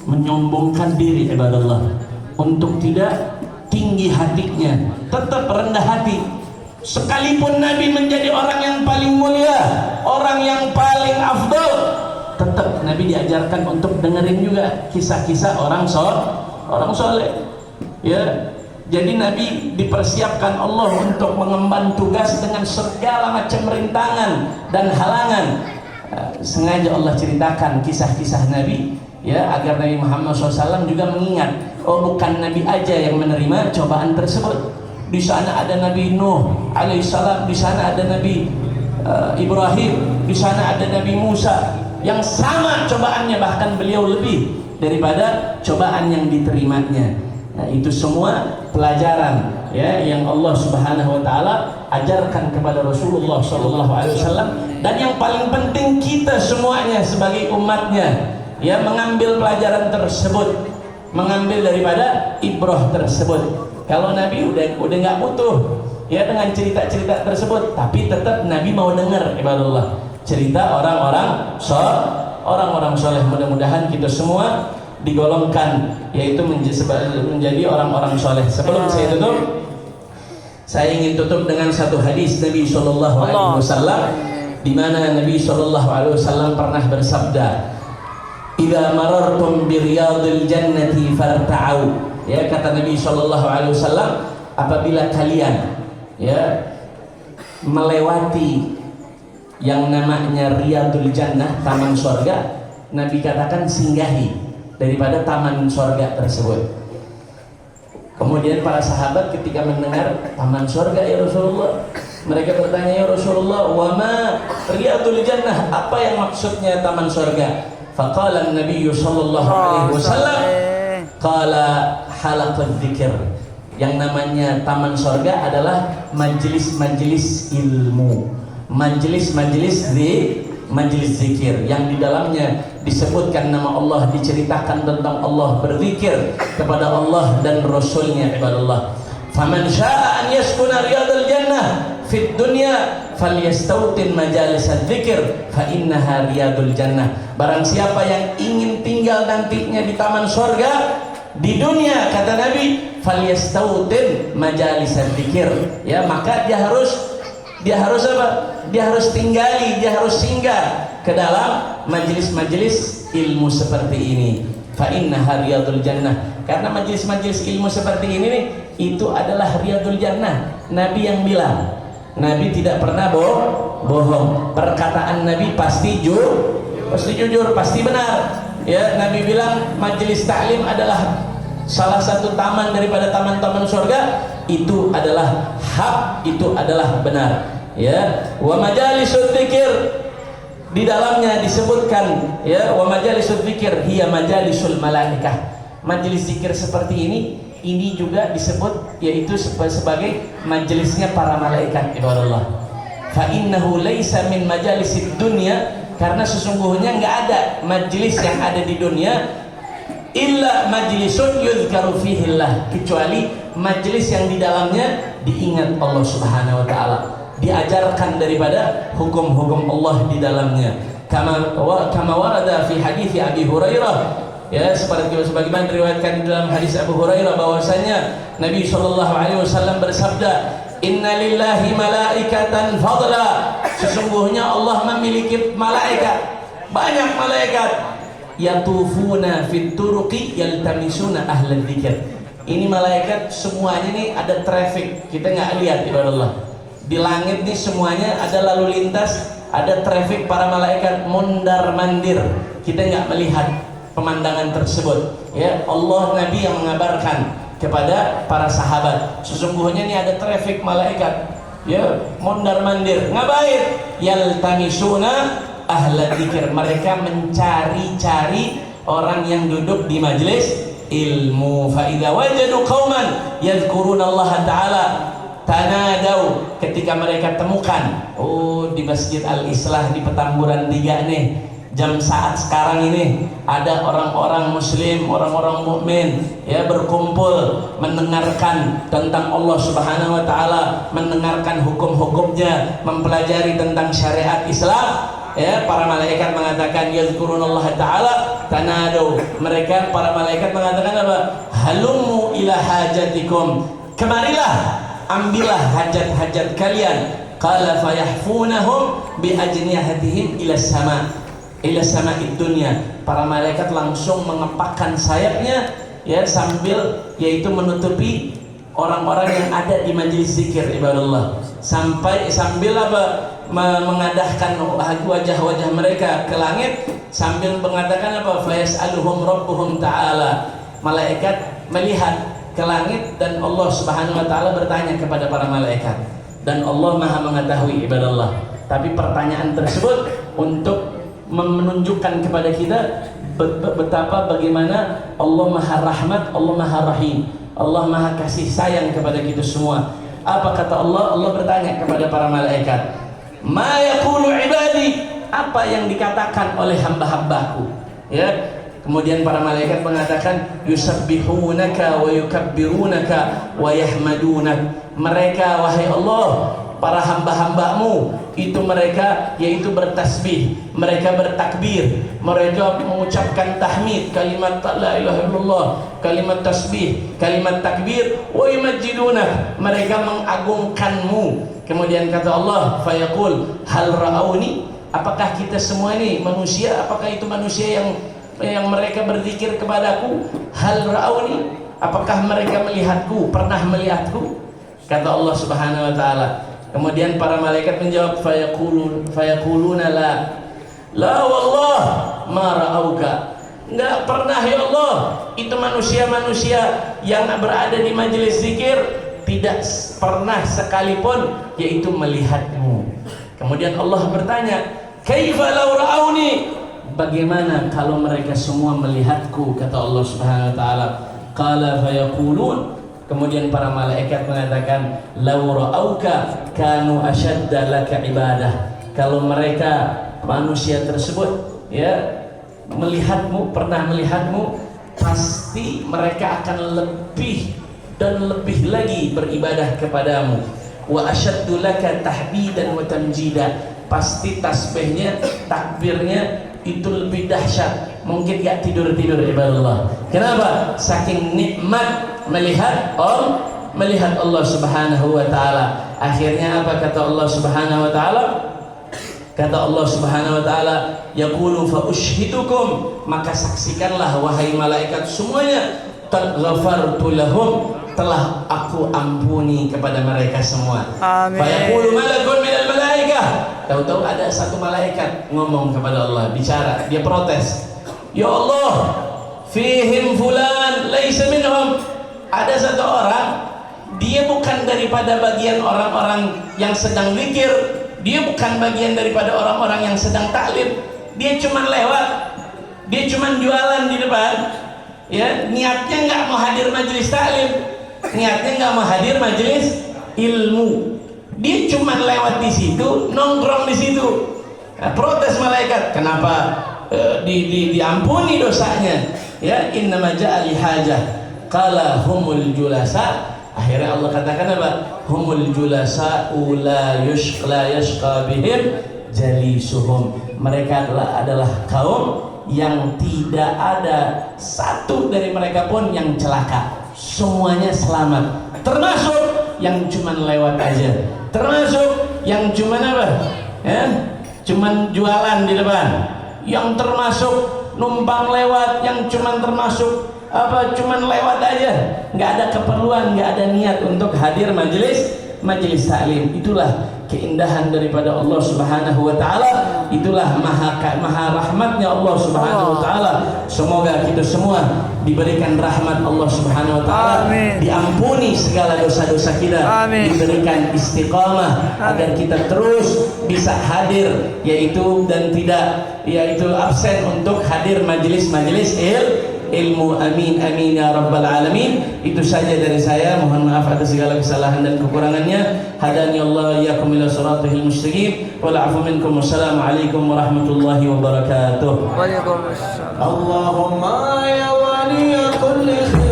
menyombongkan diri ibadallah, untuk tidak tinggi hatinya, tetap rendah hati. Sekalipun Nabi menjadi orang yang paling mulia, orang yang paling afdal, tetap Nabi diajarkan untuk dengerin juga kisah-kisah orang soleh. Ya, jadi Nabi dipersiapkan Allah untuk mengemban tugas dengan segala macam rintangan dan halangan. Sengaja Allah ceritakan kisah-kisah Nabi, ya, agar Nabi Muhammad SAW juga mengingat, oh bukan Nabi aja yang menerima cobaan tersebut. Di sana ada Nabi Nuh alaihissalam, di sana ada Nabi Ibrahim, di sana ada Nabi Musa, yang sama cobaannya, bahkan beliau lebih daripada cobaan yang diterimanya. Nah, itu semua pelajaran, ya, yang Allah Subhanahu wa taala ajarkan kepada Rasulullah sallallahu alaihi wasallam, dan yang paling penting kita semuanya sebagai umatnya, ya, mengambil pelajaran tersebut, mengambil daripada ibrah tersebut. Kalau Nabi udah nggak butuh, ya, dengan cerita-cerita tersebut, tapi tetap Nabi mau dengar ibadallah cerita orang-orang soleh. Mudah-mudahan kita semua digolongkan, yaitu menjadi orang-orang soleh. Sebelum saya tutup, saya ingin tutup dengan satu hadis Nabi Shallallahu Alaihi Wasallam, di mana Nabi Shallallahu Alaihi Wasallam pernah bersabda, "Idza marartum bi riyadil jannati farta'u." Ya, kata Nabi Shallallahu Alaihi Wasallam, apabila kalian, ya, melewati yang namanya Riyadul Jannah, taman surga, Nabi katakan singgahi daripada taman surga tersebut. Kemudian para sahabat ketika mendengar taman surga, ya Rasulullah, mereka bertanya, ya Rasulullah, wa ma Riyadul Jannah, apa yang maksudnya taman surga? Faqala Nabi Shallallahu Alaihi Wasallam, qala halaqad dzikr, yang namanya taman surga adalah majelis-majelis ilmu, majelis-majelis zikir, yang di dalamnya disebutkan nama Allah, diceritakan tentang Allah, berzikir kepada Allah dan Rasulnya ibadallah. Faman syaa'a an yaskuna riyadal jannah fid dunya falyastautin majalis dzikir fa innaha riyadul jannah. Barang siapa yang ingin tinggal nantinya di taman surga di dunia, kata Nabi, falyastautin majalis dzikir, ya, maka dia harus apa? Dia harus tinggali, dia harus singgah ke dalam majelis-majelis ilmu seperti ini. Fa innaha riyadul jannah, karena majelis-majelis ilmu seperti ini nih, itu adalah riyadul jannah. Nabi yang bilang, Nabi tidak pernah bohong. Perkataan Nabi pasti jujur, pasti benar. Ya, Nabi bilang majelis taklim adalah salah satu taman daripada taman-taman surga, itu adalah hak, itu adalah benar. Ya, wa majalisud dzikir, di dalamnya disebutkan, ya, wa majalisud dzikir hiya majalisul malaikah. Majelis zikir seperti ini juga disebut, yaitu sebagai majelisnya para malaikat ibadallah. Fa innahu laisa min majalisid dunya, karena sesungguhnya nggak ada majelis yang ada di dunia illa majlisun yuzkaru fihillah, kecuali majelis yang di dalamnya diingat Allah Subhanahu wa taala, diajarkan daripada hukum-hukum Allah di dalamnya. Kama warada fi hadits Abi Hurairah, ya, sebagaimana diriwayatkan dalam hadis Abu Hurairah bahwasanya Nabi sallallahu alaihi wasallam bersabda, "Inna lillahi malaikatan fadla." Sesungguhnya Allah memiliki malaikat, banyak malaikat, yatufuna fit turuqi yaltamisuna ahlal dzikr. Ini malaikat semuanya nih ada traffic, kita nggak lihat ibadallah. Di langit nih semuanya ada lalu lintas, ada traffic para malaikat mondar mandir, kita nggak melihat pemandangan tersebut. Ya, Allah, Nabi yang mengabarkan kepada para sahabat, sesungguhnya ini ada traffic malaikat, ya, mondar mandir. Ngapain? Yaltamisuna ahla dzikir, mereka mencari-cari orang yang duduk di majelis ilmu. Fa idza wajadu qauman yadhkuruna Allah taala tanadau, ketika mereka temukan, oh, di Masjid Al-Islah di Petamburan 3 nih, jam saat sekarang ini ada orang-orang muslim, orang-orang mukmin, ya, berkumpul mendengarkan tentang Allah Subhanahu wa taala, mendengarkan hukum-hukumnya, mempelajari tentang syariat Islam. Ya, para malaikat mengatakan yazkurunallaha ta'ala tanadu. Mereka para malaikat mengatakan apa? Halummu ila hajatikum. Kemarilah, ambillah hajat-hajat kalian. Qala fayahfunahum bi ajnihatihim ila sama'id dunya. Para malaikat langsung mengepakkan sayapnya ya, sambil yaitu menutupi orang-orang yang ada di majelis zikir ibadallah, sambil apa, mengadahkan wajah-wajah mereka ke langit sambil mengatakan apa, fayas'aluhum rabbuhum ta'ala. Malaikat melihat ke langit dan Allah Subhanahu wa taala bertanya kepada para malaikat, dan Allah Maha mengetahui ibadallah. Tapi pertanyaan tersebut untuk menunjukkan kepada kita betapa bagaimana Allah Maha Rahmat, Allah Maha Rahim, Allah Maha kasih sayang kepada kita semua. Apa kata Allah? Allah bertanya kepada para malaikat, ma yaqulu ibadi, apa yang dikatakan oleh hamba-hambaku? Ya, kemudian para malaikat mengatakan yusabbihunaka wa yukabbirunaka wa yahmadunak. Mereka, wahai Allah, para hamba-hambamu itu mereka yaitu bertasbih, mereka bertakbir, mereka mengucapkan tahmid, kalimat la ilaha illallah, kalimat tasbih, kalimat takbir, wa yumajjidunak, mereka mengagungkanmu. Kemudian kata Allah, fayaqul hal ra'auni, apakah kita semua ini manusia, apakah itu manusia yang mereka berzikir kepadaku? Hal ra'auni, apakah mereka melihatku, pernah melihatku? Kata Allah Subhanahu wa taala. Kemudian para malaikat menjawab, fayaquluna la wallah ma ra'auka. Enggak pernah ya Allah, itu manusia-manusia yang berada di majelis zikir tidak pernah sekalipun yaitu melihatmu. Kemudian Allah bertanya, kaifa law ra'auni, bagaimana kalau mereka semua melihatku? Kata Allah Subhanahu wa taala, qala fayaqulun, kemudian para malaikat mengatakan, law ra'auka kanu ashadda laka ibadah. Kalau mereka manusia tersebut ya melihatmu, pernah melihatmu, pasti mereka akan lebih dan lebih lagi beribadah kepadamu. Wa ashaddu laka tahbidan wa tamjida, pasti tasbihnya, takbirnya itu lebih dahsyat. Mungkin gak tidur-tidur ibadallah. Kenapa? Saking nikmat melihat Allah Subhanahu wa taala. Akhirnya apa kata Allah Subhanahu wa taala? Kata Allah Subhanahu wa taala, yaqulu fa ushhidukum, maka saksikanlah wahai malaikat semuanya, qad ghafartu lahum, telah aku ampuni kepada mereka semua. Amin. Fa yaqulu malakun minal malaikah, tahu-tahu ada satu malaikat ngomong kepada Allah, bicara, dia protes. Ya Allah, fihim fulan laisa minhum, ada satu orang, dia bukan daripada bagian orang-orang yang sedang zikir, dia bukan bagian daripada orang-orang yang sedang taklim, dia cuma lewat, dia cuma jualan di depan, ya, niatnya nggak mau hadir majelis taklim, niatnya nggak mau hadir majelis ilmu, dia cuma lewat di situ, nongkrong di situ. Nah, protes malaikat, kenapa diampuni dosanya? Ya, innama ja'a li hajah, qala humul julasa. Akhirnya Allah katakan apa? Humul julasa la yashqa bihim jalisuhum. Mereka adalah kaum yang tidak ada satu dari mereka pun yang celaka, semuanya selamat, termasuk yang cuman lewat aja, termasuk yang cuman apa? Ya, cuman jualan di depan, yang termasuk numpang lewat, yang cuman termasuk apa, cuman lewat aja, nggak ada keperluan, nggak ada niat untuk hadir majelis taklim. Itulah keindahan daripada Allah Subhanahu wa taala, itulah maha rahmatnya Allah Subhanahu wa taala. Semoga kita semua diberikan rahmat Allah Subhanahu wa taala, diampuni segala dosa-dosa kita, diberikan istiqamah agar kita terus bisa hadir yaitu dan tidak yaitu absen untuk hadir majelis-majelis ilmu. Amin amin ya rabbal alamin. Itu saja dari saya, mohon maaf atas segala kesalahan dan kekurangannya. Hadani Allah iyyakum ila siratal mustaqim wal afu minkum. Wassalamualaikum warahmatullahi wabarakatuh. Waalaikumsalam. Allahumma ya wali kulli khair